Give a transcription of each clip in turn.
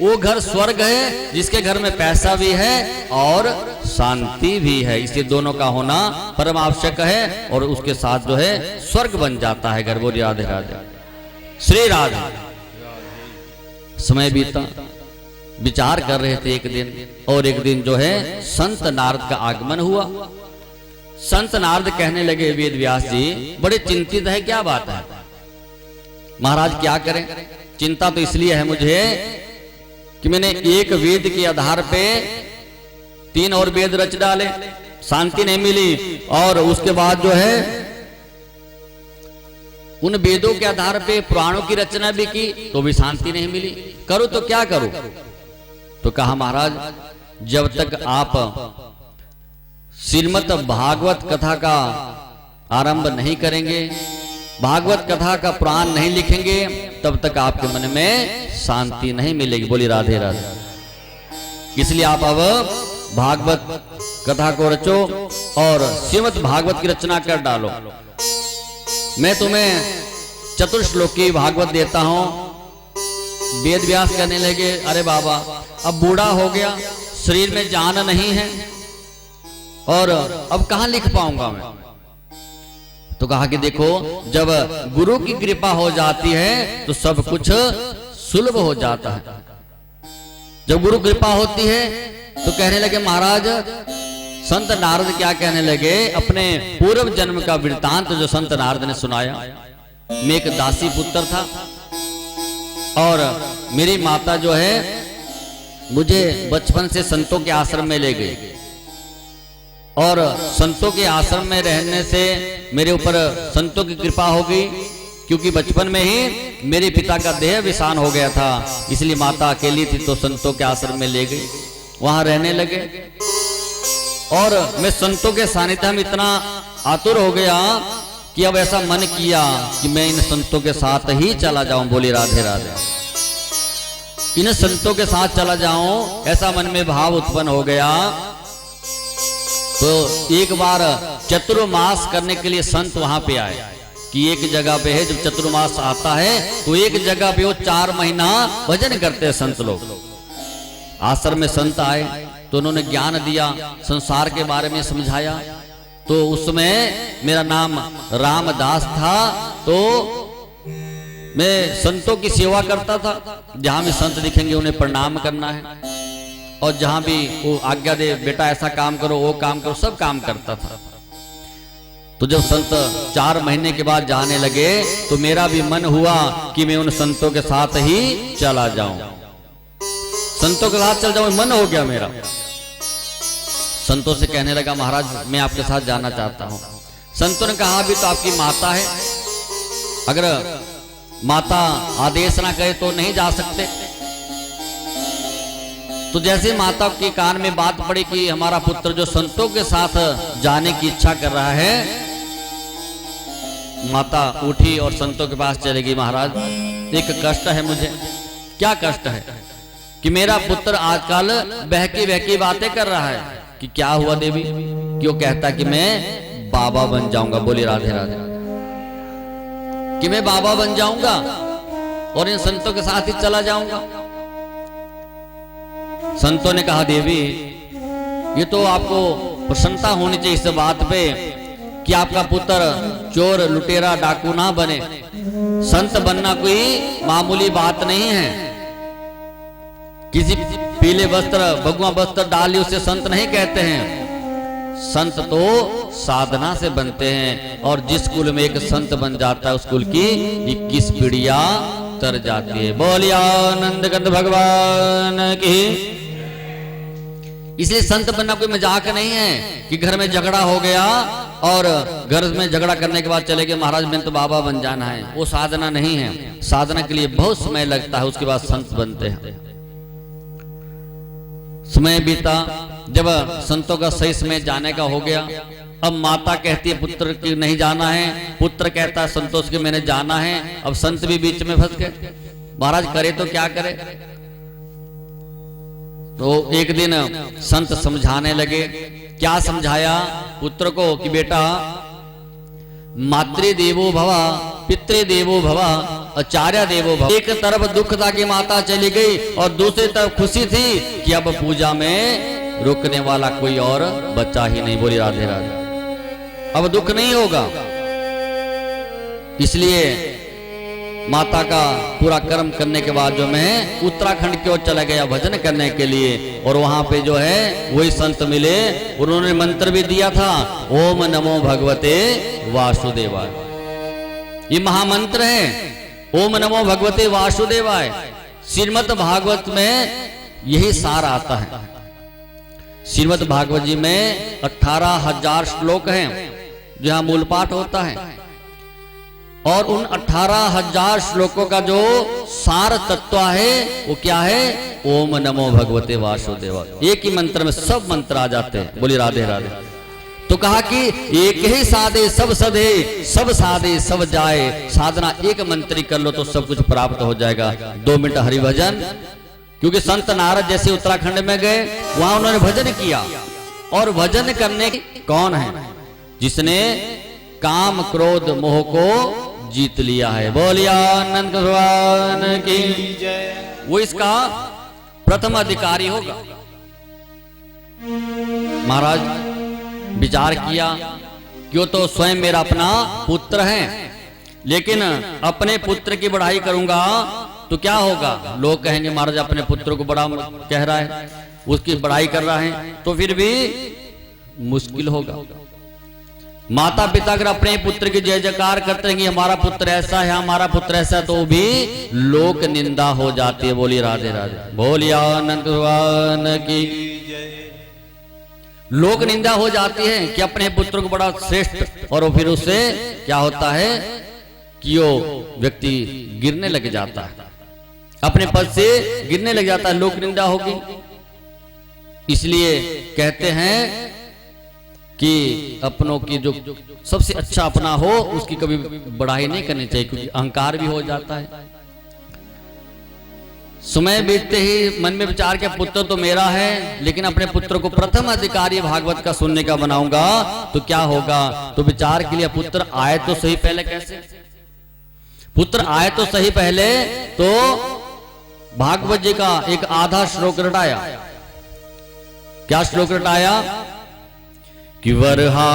वो घर स्वर्ग है जिसके घर में पैसा भी है और शांति भी है। इसलिए दोनों का होना परम आवश्यक है और उसके साथ जो है स्वर्ग बन जाता है घर। बोली राधे राधे श्री राधे। समय बीता, विचार कर रहे थे एक दिन, और एक दिन जो है संत नारद का आगमन हुआ। संत नारद कहने लगे वेद व्यास जी बड़े चिंतित है, क्या बात है? महाराज क्या करें, चिंता तो इसलिए है मुझे कि मैंने एक वेद के आधार पे 3 और वेद रच डाले, शांति नहीं मिली। और उसके बाद जो है उन वेदों के आधार पे पुराणों की रचना भी की तो भी शांति नहीं मिली। करूं तो क्या करूं? तो कहा महाराज जब तक आप श्रीमद् भागवत कथा का आरंभ नहीं करेंगे, भागवत कथा का पुराण नहीं लिखेंगे, तब तक आपके मन में शांति नहीं मिलेगी। बोली राधे राधे। इसलिए आप अब भागवत कथा को रचो और श्रीमद् भागवत की रचना कर डालो। मैं तुम्हें चतुर्श्लोकी भागवत देता हूं। वेद व्यास कहने लगे अरे बाबा अब बूढ़ा हो गया, शरीर में जान नहीं है और अब कहां लिख पाऊंगा मैं? तो कहा कि देखो जब गुरु की कृपा हो जाती है तो सब कुछ सुलभ हो जाता है। जब गुरु कृपा होती है तो कहने लगे महाराज संत नारद क्या कहने लगे, अपने पूर्व जन्म का वृत्तांत जो संत नारद ने सुनाया। मैं एक दासी पुत्र था और मेरी माता जो है मुझे बचपन से संतों के आश्रम में ले गई और संतों के आश्रम में रहने से मेरे ऊपर संतों की कृपा हो गई, क्योंकि बचपन में ही मेरे पिता का देह विसान हो गया था। इसलिए माता अकेली थी तो संतों के आश्रम में ले गई, वहां रहने लगे। और मैं संतों के सानिध्य में इतना आतुर हो गया कि अब ऐसा मन किया कि मैं इन संतों के साथ ही चला जाऊं। बोली राधे राधे। इन संतों के साथ चला जाऊं ऐसा मन में भाव उत्पन्न हो गया। तो एक बार चतुर्मास करने के लिए संत वहां पे आए कि एक जगह पे है जब चतुर्मास आता है तो एक जगह पे वो 4 महीना भजन करते हैं संत लोग। आश्रम में संत आए तो उन्होंने ज्ञान दिया, संसार के बारे में समझाया। तो उसमें मेरा नाम रामदास था, तो मैं संतों की सेवा करता था। जहां भी संत दिखेंगे उन्हें प्रणाम करना है और जहां भी वो आज्ञा दे बेटा ऐसा काम करो वो काम करो, सब काम करता था। तो जब संत 4 महीने के बाद जाने लगे तो मेरा भी मन हुआ कि मैं उन संतों के साथ ही चला जाऊं, संतों के साथ चल जाऊं, मन हो गया मेरा। संतों से कहने लगा महाराज मैं आपके साथ जाना चाहता हूं। संतों ने कहा अभी तो आपकी माता है, अगर माता आदेश ना करे तो नहीं जा सकते। तो जैसे माता के कान में बात पड़ी कि हमारा पुत्र जो संतों के साथ जाने की इच्छा कर रहा है, माता उठी और संतों के पास चलेगी। महाराज एक कष्ट है मुझे। क्या कष्ट है? कि मेरा पुत्र आजकल बहकी बहकी बातें कर रहा है। कि क्या हुआ देवी? कि वो कहता कि मैं बाबा बन जाऊंगा। बोली राधे राधे। कि मैं बाबा बन जाऊंगा और इन संतों के साथ ही चला जाऊंगा। संतों ने कहा देवी ये तो आपको प्रसन्नता होनी चाहिए इस बात पे कि आपका पुत्र चोर लुटेरा डाकू ना बने। संत बनना कोई मामूली बात नहीं है। किसी पीले वस्त्र भगवा वस्त्र डाली उसे संत नहीं कहते हैं। संत तो साधना से बनते हैं और जिस कुल में एक संत बन जाता है उस कुल की 21 पीढ़ियां तर जाती है। बोलिया आनंद कंद भगवान की। इसलिए संत बनना कोई मजाक नहीं है कि घर में झगड़ा हो गया और घर में झगड़ा करने के बाद चले गए महाराज मैंने तो बाबा बन जाना है। वो साधना नहीं है। साधना के लिए बहुत समय लगता है, उसके बाद संत बनते हैं। समय बीता, जब संतों का सही समय जाने का हो गया, अब माता कहती है पुत्र की नहीं जाना है, पुत्र कहता है संतोष के मैंने जाना है। अब संत भी बीच में फंस गए। महाराज करे तो क्या करे? तो एक दिन संत समझाने लगे। क्या समझाया पुत्र को कि बेटा मातृदेवो भव पितृदेवो भव आचार्य देवो भव। एक तरफ दुख था कि माता चली गई और दूसरी तरफ खुशी थी कि अब पूजा में रुकने वाला कोई और बच्चा ही नहीं। बोली राधे राधे। अब दुख नहीं होगा, इसलिए माता का पूरा कर्म करने के बाद जो मैं उत्तराखंड की ओर चला गया भजन करने के लिए। और वहां पे जो है वही संत मिले, उन्होंने मंत्र भी दिया था, ओम नमो भगवते वासुदेवाय। ये महामंत्र है, ओम नमो भगवते वासुदेवाय। श्रीमद् भागवत में यही सार आता है। श्रीमद् भागवत जी में 18,000 श्लोक हैं, जहां मूल पाठ होता है। और उन 18,000 श्लोकों का जो सार तत्व है वो क्या है? ओम नमो भगवते वासुदेवाय। एक ही मंत्र में सब मंत्र आ जाते हैं। बोली राधे राधे। तो कहा कि एक ही साधे सब सधे, सब साधे सब जाए। साधना एक मंत्री कर लो तो सब कुछ प्राप्त हो जाएगा। 2 मिनट हरिभजन, क्योंकि संत नारद जैसे उत्तराखंड में गए, वहां उन्होंने भजन किया। और भजन करने कौन है? जिसने काम क्रोध मोह को जीत लिया है। बोलिया आनंद भगवान की जय। वो इसका प्रथम अधिकारी होगा। महाराज विचार किया क्यों, तो स्वयं मेरा अपना पुत्र है, लेकिन अपने पुत्र की बढ़ाई करूंगा तो क्या होगा? लोग कहेंगे महाराज अपने पुत्र को बड़ा कह रहा है, उसकी बढ़ाई कर रहा है, तो फिर भी मुश्किल होगा। माता पिता अगर अपने पुत्र की जय जयकार करते हैं कि हमारा पुत्र ऐसा है, हमारा पुत्र ऐसा है, तो भी लोक निंदा हो जाती है। बोली राधे राधे। बोलिया आनंद भगवान की लोक निंदा हो जाती है कि अपने पुत्र को बड़ा श्रेष्ठ, और फिर उससे क्या होता है कि वो व्यक्ति गिरने लग जाता है, अपने पद से गिरने लग जाता है, लोक निंदा होगी। इसलिए कहते हैं कि अपनों की जो सबसे अच्छा अपना हो उसकी कभी बढ़ाई नहीं करनी चाहिए, क्योंकि अहंकार भी हो जाता है। समय बीतते ही मन में विचार के पुत्र तो मेरा है, लेकिन अपने पुत्र को प्रथम अधिकारी भागवत का सुनने का बनाऊंगा तो क्या होगा? तो विचार के लिए पुत्र आए तो सही पहले। कैसे पुत्र आए तो सही पहले? तो भागवत जी का एक आधा श्लोक रटाया। क्या श्लोक रटाया? कि वरहा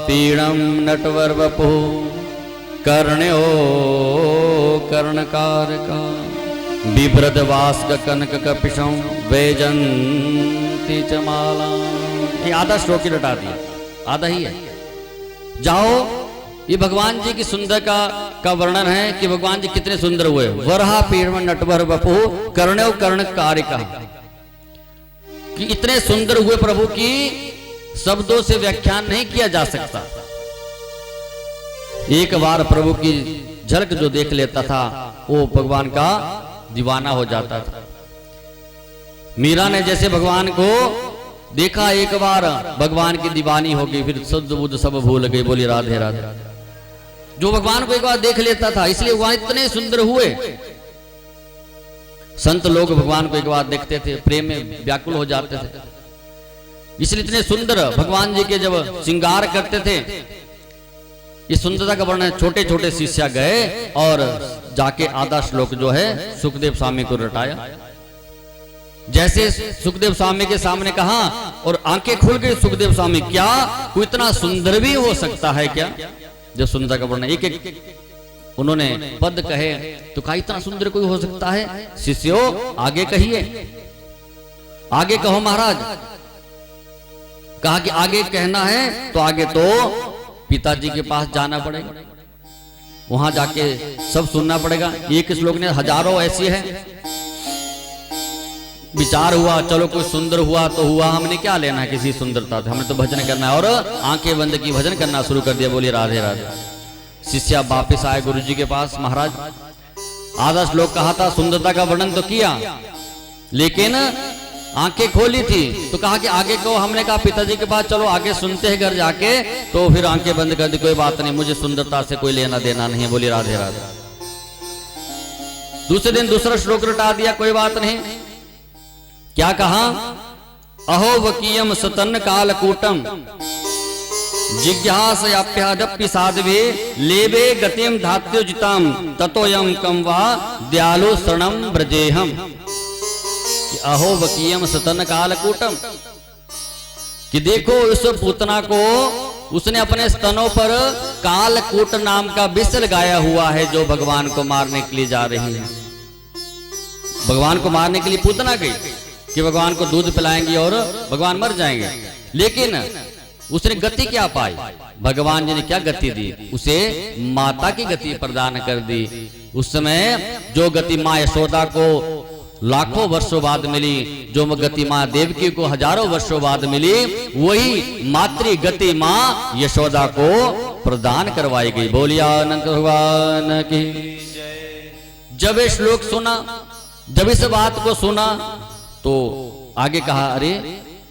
पीड़म नटवर वपु कर्ण्यो कर्णकारका बिभ्रद वास्क कनक कपिशं वैजंती चमाला। ये आधा श्लोक ही रटा दिया, आधा ही है। जाओ, ये भगवान जी की सुंदरता का वर्णन है कि भगवान जी कितने सुंदर हुए। वरहा पीड़म नटवर वपु कर्ण्यो कर्णकारिका, कि इतने सुंदर हुए प्रभु की शब्दों से व्याख्यान नहीं किया जा सकता। एक बार प्रभु की झलक जो देख लेता था वो भगवान का दीवाना हो जाता था। मीरा ने जैसे भगवान को देखा एक बार, भगवान की दीवानी हो गई, फिर शुद्ध बुद्ध सब भूल गई। बोली राधे राधे। जो भगवान को एक बार देख लेता था, इसलिए वहां इतने सुंदर हुए। संत लोग भगवान को एक बार देखते थे, प्रेम में व्याकुल हो जाते थे, इसलिए इतने सुंदर भगवान जी के जब श्रृंगार करते थे। इस सुंदरता का वर्णन छोटे छोटे शिष्य गए और जाके आधा श्लोक जो है सुखदेव स्वामी को रटाया। जैसे सुखदेव स्वामी के सामने कहा और आंखें खुल गई सुखदेव स्वामी, क्या कोई इतना सुंदर भी हो सकता है क्या? जब सुंदरता का वर्णन एक एक उन्होंने पद कहे तो कहा इतना सुंदर कोई हो सकता है? शिष्यों आगे कहिए, आगे कहो महाराज। कहा कि आगे कहना है तो आगे तो पिताजी के पास जाना पड़ेगा, वहां जाके सब सुनना पड़ेगा। एक श्लोक ने हजारों ऐसी है। विचार हुआ, चलो कोई सुंदर हुआ तो हुआ, हमने क्या लेना है किसी सुंदरता से, हमें तो भजन करना है। और आंखें बंद की भजन करना शुरू कर दिया। बोलिए राधे राधे। शिष्य वापिस आए गुरु जी के पास। महाराज आधा श्लोक कहा था, सुंदरता का वर्णन तो किया, लेकिन आंखें खोली थी तो कहा कि आगे को। हमने कहा पिताजी के पास चलो आगे सुनते हैं घर जाके, तो फिर आंखें बंद कर दी। कोई बात नहीं, मुझे सुंदरता से कोई लेना देना नहीं है। बोली राधे राधे। दूसरे दिन दूसरा श्लोक रटा दिया, कोई बात नहीं। क्या कहा? अहो वकीयम सतन कालकूटम जिज्ञासयाप्यादप्पि साध्वे लेबे गतिम धात्योजिताम ततोयम कम वा दयालु शरणम ब्रजेहम। अहो वकीयम सतन कालकूटम, कि देखो उस पूतना को उसने अपने स्तनों पर कालकूट नाम का विष लगाया हुआ है, जो भगवान को मारने के लिए जा रही है। भगवान को मारने के लिए पूतना गई कि भगवान को दूध पिलाएंगी और भगवान मर जाएंगे, लेकिन उसने गति क्या पाई? भगवान जी ने क्या गति दी? उसे माता की गति प्रदान कर दी। उस समय जो गति माँ यशोदा को लाखों वर्षों बाद मिली, जो गति माँ देवकी को हजारों वर्षों बाद मिली, वही मातृ गति माँ यशोदा को प्रदान करवाई गई। बोलिया अनंत भगवान की। जब ये श्लोक सुना, जब इस बात को सुना, तो आगे कहा, अरे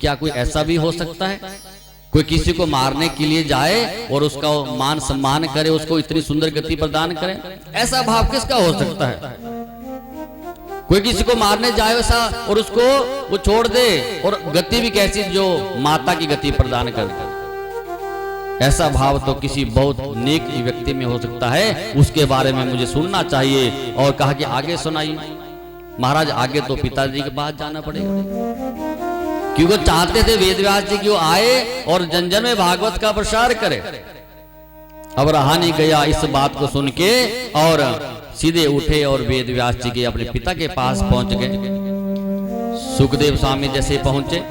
क्या कोई ऐसा भी हो सकता है? कोई किसी को मारने के लिए जाए और उसका मान सम्मान करे, उसको इतनी सुंदर गति प्रदान करे, ऐसा भाव किसका हो सकता है? कोई किसी को मारने जाए वैसा और उसको वो छोड़ दे, और गति भी कैसी जो माता की गति प्रदान कर दे, ऐसा भाव तो किसी बहुत नेक व्यक्ति में हो सकता है। उसके बारे में मुझे सुनना चाहिए। और कहा कि आगे सुनाइए। महाराज आगे तो पिताजी के पास जाना पड़ेगा, क्योंकि चाहते थे वेद व्यास जी की आए और जन जन में भागवत का प्रसार करे। अब रहा नहीं गया इस बात को सुन के, और सीधे उठे और वेद व्यास जी के अपने पिता के पास पहुंच गए। सुखदेव स्वामी जैसे पहुंचे,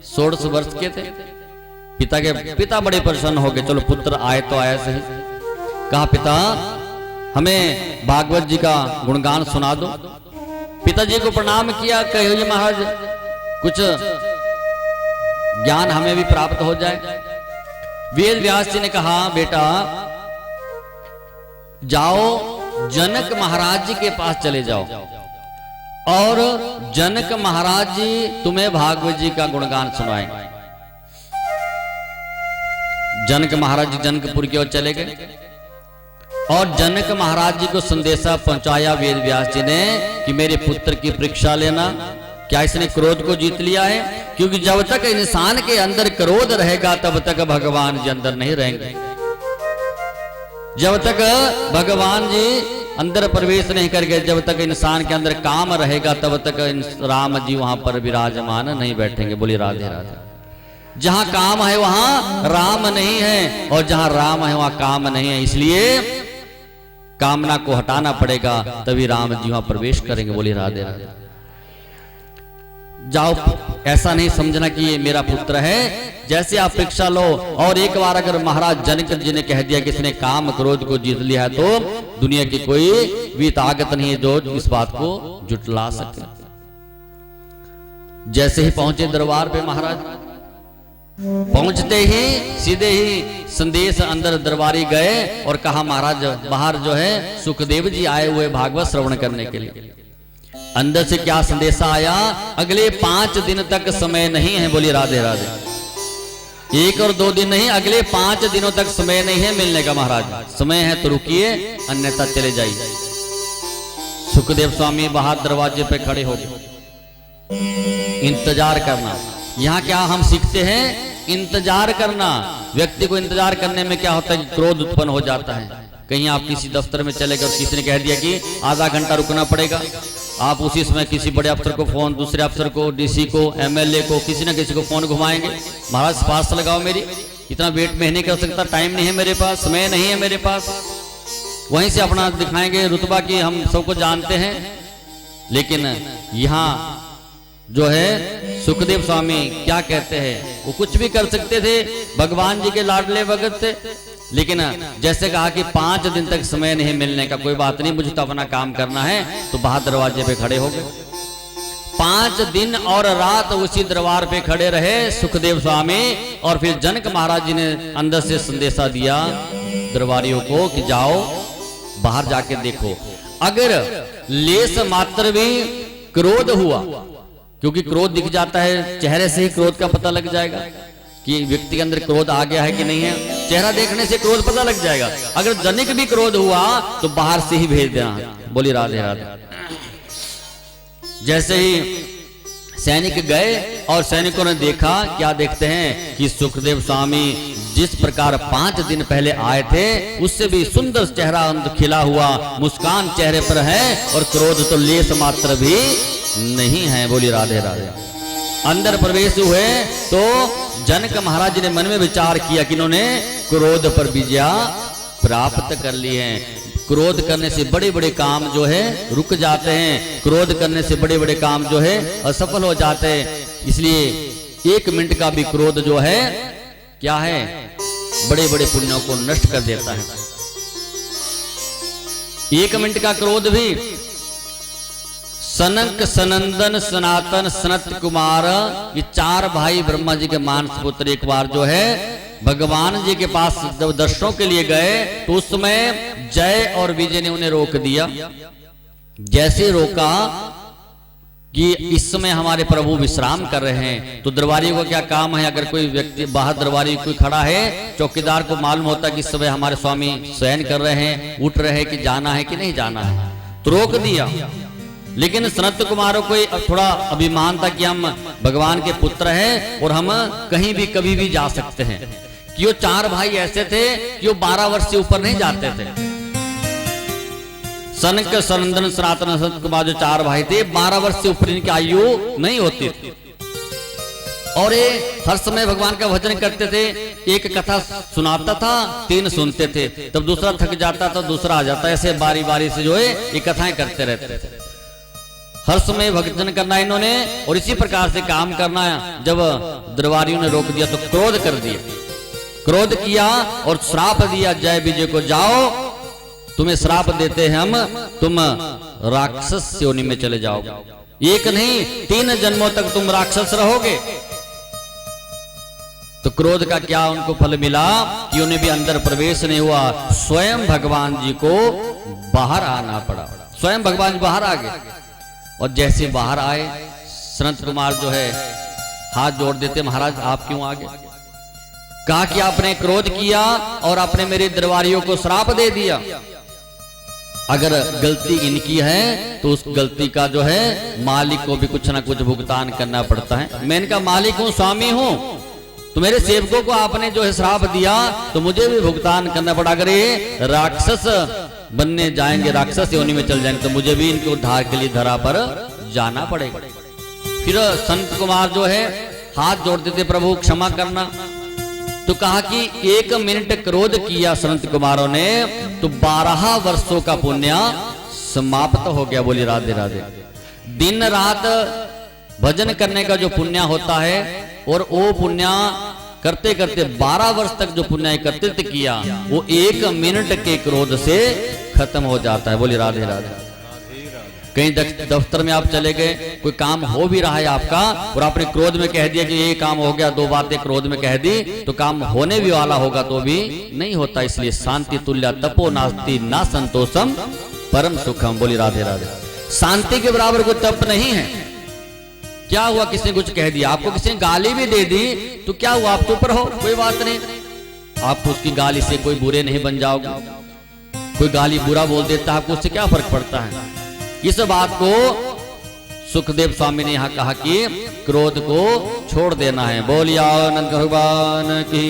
16 वर्ष के थे। पिता बड़े प्रसन्न हो गए। चलो पुत्र आए तो आया सही। कहा, पिता हमें भागवत जी का गुणगान सुना दो। पिताजी को प्रणाम किया। कहो जी महाराज, कुछ ज्ञान हमें भी प्राप्त हो जाए। वेद व्यास जी ने कहा, बेटा जाओ जनक महाराज जी के पास चले जाओ, और जनक महाराज जी तुम्हें भागवत जी का गुणगान सुनाएंगे। जनक महाराज जी जनकपुर की ओर चले गए, और जनक महाराज जी को संदेशा पहुंचाया वेद व्यास जी ने कि मेरे पुत्र की परीक्षा लेना, क्या इसने क्रोध को जीत लिया है? क्योंकि जब तक इंसान के अंदर क्रोध रहेगा तब तक भगवान जी अंदर नहीं रहेंगे। जब तक भगवान जी अंदर प्रवेश नहीं करके, जब तक इंसान के अंदर काम रहेगा तब तक राम जी वहां पर विराजमान नहीं बैठेंगे। बोलिए राधे राधे। जहां काम है वहां राम नहीं है, और जहां राम है वहां काम नहीं है। इसलिए कामना को हटाना पड़ेगा, तभी राम जी वहां प्रवेश करेंगे। बोलिए राधे राधे। जाओ, ऐसा नहीं समझना कि ये मेरा पुत्र है। जैसे आप परीक्षा लो, और एक बार अगर महाराज जनक जी ने कह दिया कि इसने काम क्रोध को जीत लिया है, तो दुनिया की कोई भी ताकत नहीं है जो इस बात को जुटला सके। जैसे ही पहुंचे दरबार पे महाराज, पहुंचते ही सीधे ही संदेश अंदर दरबारी गए और कहा, महाराज बाहर जो है सुखदेव जी आए हुए भागवत श्रवण करने के लिए। अंदर से क्या संदेशा आया? अगले 5 दिन तक समय नहीं है। बोलिए राधे राधे। 1 और 2 दिन नहीं, अगले 5 दिनों तक समय नहीं है मिलने का। महाराज समय है तो रुकिए, अन्यथा चले जाइए। सुखदेव स्वामी बाहर दरवाजे पे खड़े हो गए। इंतजार करना, यहाँ क्या हम सीखते हैं? इंतजार करना। व्यक्ति को इंतजार करने में क्या होता है कि क्रोध उत्पन्न हो जाता है। कहीं आप किसी दफ्तर में चले गए और किसी ने कह दिया कि आधा घंटा रुकना पड़ेगा, आप उसी समय किसी बड़े अफसर को फोन, दूसरे अफसर को, डीसी को, एमएलए को, किसी न किसी को फोन घुमाएंगे। महाराज पास लगाओ, मेरी इतना वेट में नहीं कर सकता, टाइम नहीं है मेरे पास, समय नहीं है मेरे पास। वहीं से अपना दिखाएंगे रुतबा की हम सबको जानते हैं। लेकिन यहाँ जो है सुखदेव स्वामी क्या कहते हैं, वो कुछ भी कर सकते थे, भगवान जी के लाडले भगत थे। लेकिन जैसे कहा कि 5 दिन तक समय नहीं मिलने का, कोई बात नहीं, मुझे तो अपना काम करना है, तो बाहर दरवाजे पे खड़े हो गए। 5 दिन और रात उसी दरबार पे खड़े रहे सुखदेव स्वामी। और फिर जनक महाराज जी ने अंदर से संदेशा दिया दरबारियों को कि जाओ बाहर जाके देखो, अगर लेस मात्र भी क्रोध हुआ, क्योंकि क्रोध दिख जाता है, चेहरे से ही क्रोध का पता लग जाएगा कि व्यक्ति के अंदर क्रोध आ गया है कि नहीं है। चेहरा देखने से क्रोध पता लग जाएगा। अगर जनिक भी क्रोध हुआ तो बाहर से ही भेज देना। बोली राधे राधे। जैसे ही सैनिक गए और सैनिकों ने देखा, क्या देखते हैं कि सुखदेव स्वामी जिस प्रकार 5 दिन पहले आए थे उससे भी सुंदर चेहरा खिला हुआ मुस्कान चेहरे पर है और क्रोध तो लेस मात्र भी नहीं है। बोली राधे राधे। अंदर प्रवेश हुए तो जनक महाराज ने मन में विचार किया कि इन्होंने क्रोध पर विजय प्राप्त कर ली है। क्रोध करने से बड़े बड़े काम जो है रुक जाते हैं, क्रोध करने से बड़े बड़े काम जो है असफल हो जाते हैं। इसलिए 1 मिनट का भी क्रोध जो है क्या है, बड़े बड़े पुण्यों को नष्ट कर देता है। 1 मिनट का क्रोध भी सनक, सनंदन, सनातन, सनत कुमार, ये 4 भाई ब्रह्मा जी के मानस पुत्र एक बार जो है भगवान जी के पास जब दर्शनों के लिए गए तो उस समय जय और विजय ने उन्हें रोक दिया। जैसे रोका कि इस समय हमारे प्रभु विश्राम कर रहे हैं, तो दरबारियों का क्या काम है, अगर कोई व्यक्ति बाहर दरबारी कोई खड़ा है, चौकीदार को मालूम होता है कि इस समय हमारे स्वामी शयन कर रहे हैं, उठ रहे हैं कि जाना है कि नहीं जाना है, तो रोक दिया। लेकिन सनत कुमारों को थोड़ा अभिमान था कि हम भगवान के पुत्र हैं और हम कहीं भी कभी भी जा सकते हैं, कि वो 4 भाई ऐसे थे कि वो 12 वर्ष से ऊपर नहीं जाते थे। सनक, सनंदन, सनातन, सनत कुमार जो 4 भाई थे 12 वर्ष से ऊपर इनकी आयु नहीं होती थी और ये हर समय भगवान का भजन करते थे। एक कथा सुनाता था, 3 सुनते थे, तब दूसरा थक जाता था, दूसरा आ जाता, ऐसे बारी बारी से जो है ये कथाएं करते रहते थे। हर समय भजन करना इन्होंने और इसी प्रकार से काम करना। जब दरबारियों ने रोक दिया तो क्रोध कर दिया, क्रोध किया और श्राप दिया जय विजय को, जाओ तुम्हें श्राप देते हैं हम, तुम राक्षस योनि में चले जाओ, 1 नहीं 3 जन्मों तक तुम राक्षस रहोगे। तो क्रोध का क्या उनको फल मिला कि उन्हें भी अंदर प्रवेश नहीं हुआ, स्वयं भगवान जी को बाहर आना पड़ा। स्वयं भगवान जी बाहर आ गए और जैसे बाहर आए सनत कुमार जो है हाथ जोड़ देते, महाराज आप क्यों आ गए? कहा कि आपने क्रोध किया और आपने मेरे दरबारियों को श्राप दे दिया। अगर गलती इनकी है तो उस गलती का जो है मालिक को भी कुछ ना कुछ भुगतान करना पड़ता है। मैं इनका मालिक हूं, स्वामी हूं, तो मेरे सेवकों को आपने जो है श्राप दिया तो मुझे भी भुगतान करना पड़ा। अगर ये राक्षस बनने जाएंगे, राक्षस योनि में चल जाएंगे, तो मुझे भी इनके उद्धार के लिए धरा पर जाना पड़ेगा। फिर संत कुमार जो है हाथ जोड़ देते, प्रभु क्षमा करना। तो कहा कि 1 मिनट क्रोध किया संत कुमारों ने तो 12 वर्षों का पुण्य समाप्त हो गया। बोली राधे राधे। दिन रात भजन करने का जो पुण्य होता है और वो पुण्य करते करते 12 वर्ष तक जो पुण्य एकत्रित किया वो 1 मिनट के क्रोध से खत्म हो जाता है। बोली राधे राधे। कहीं दफ्तर में आप चले गए, कोई काम हो भी रहा है आपका और आपने क्रोध में कह दिया कि ये काम हो गया, 2 बातें क्रोध में कह दी, तो काम होने भी वाला होगा तो भी नहीं होता। इसलिए शांति तुल्य तपो नास्ति ना संतोषम परम सुखम। बोली राधे राधे। शांति के बराबर कोई तप नहीं है। क्या हुआ, किसी ने कुछ कह दिया, आपको किसी ने गाली भी दे दी तो क्या हुआ, आप चुप रहो, कोई बात नहीं, आप उसकी गाली से कोई बुरे नहीं बन जाओगे। कोई गाली बुरा बोल देता है, आपको उससे क्या फर्क पड़ता है। इस बात को सुखदेव स्वामी ने यहां कहा कि क्रोध को छोड़ देना है। बोलिए आनंद भगवान की।